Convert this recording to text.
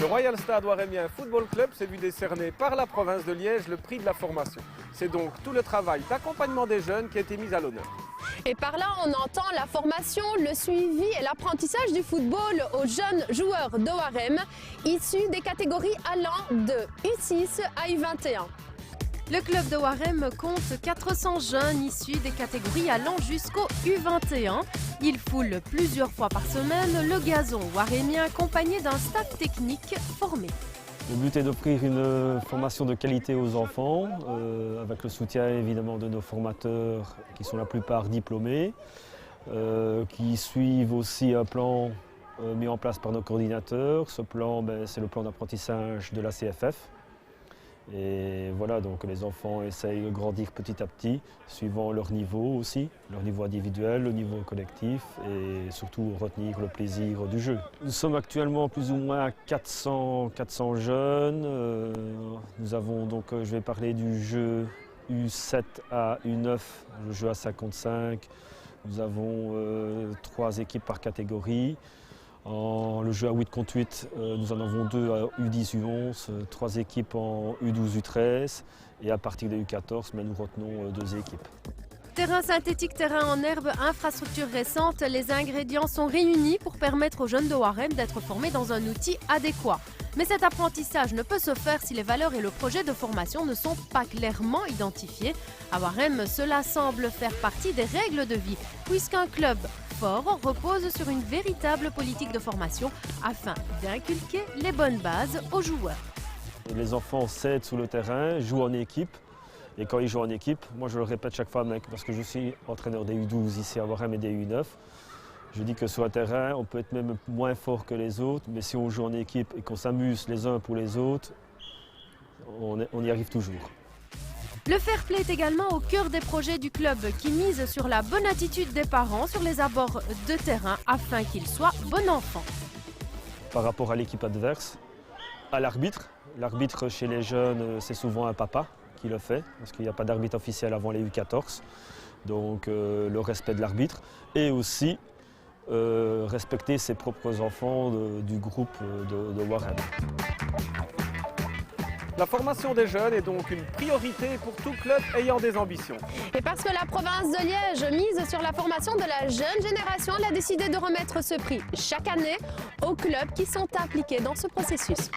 Royal Stade Warrémien Football Club s'est vu décerner par la province de Liège le prix de la formation. C'est donc tout le travail d'accompagnement des jeunes qui a été mis à l'honneur. Et par là, on entend la formation, le suivi et l'apprentissage du football aux jeunes joueurs de Warem, issus des catégories allant de U6 à U21. Le club de Warem compte 400 jeunes issus des catégories allant jusqu'au U21. Ils foulent plusieurs fois par semaine le gazon warrémien accompagné d'un staff technique formé. Le but est d'offrir une formation de qualité aux enfants, avec le soutien évidemment de nos formateurs qui sont la plupart diplômés, qui suivent aussi un plan mis en place par nos coordinateurs. Ce plan, c'est le plan d'apprentissage de la CFF. Et voilà, donc les enfants essayent de grandir petit à petit, suivant leur niveau aussi, leur niveau individuel, le niveau collectif et surtout retenir le plaisir du jeu. Nous sommes actuellement plus ou moins à 400 jeunes. Nous avons donc, je vais parler du jeu U7 à U9, le jeu à 55. Nous avons 3 équipes par catégorie. Le jeu à 8 contre 8, nous en avons 2 à U10, U11, 3 équipes en U12, U13 et à partir de U14, nous retenons 2 équipes. Terrain synthétique, terrain en herbe, infrastructure récente, les ingrédients sont réunis pour permettre aux jeunes de Warem d'être formés dans un outil adéquat. Mais cet apprentissage ne peut se faire si les valeurs et le projet de formation ne sont pas clairement identifiés. À Warem, cela semble faire partie des règles de vie, puisqu'un club fort repose sur une véritable politique de formation afin d'inculquer les bonnes bases aux joueurs. Les enfants s'aident sur le terrain, jouent en équipe. Et quand ils jouent en équipe, moi je le répète chaque fois, parce que je suis entraîneur des U12 ici à Warem et des U9, je dis que sur le terrain, on peut être même moins fort que les autres, mais si on joue en équipe et qu'on s'amuse les uns pour les autres, on y arrive toujours. Le fair play est également au cœur des projets du club qui mise sur la bonne attitude des parents sur les abords de terrain afin qu'ils soient bon enfants. Par rapport à l'équipe adverse, à l'arbitre. L'arbitre chez les jeunes, c'est souvent un papa qui le fait, parce qu'il n'y a pas d'arbitre officiel avant les U14. Donc le respect de l'arbitre et aussi respecter ses propres enfants du groupe de Warem. La formation des jeunes est donc une priorité pour tout club ayant des ambitions. Et parce que la province de Liège mise sur la formation de la jeune génération, elle a décidé de remettre ce prix chaque année aux clubs qui sont impliqués dans ce processus.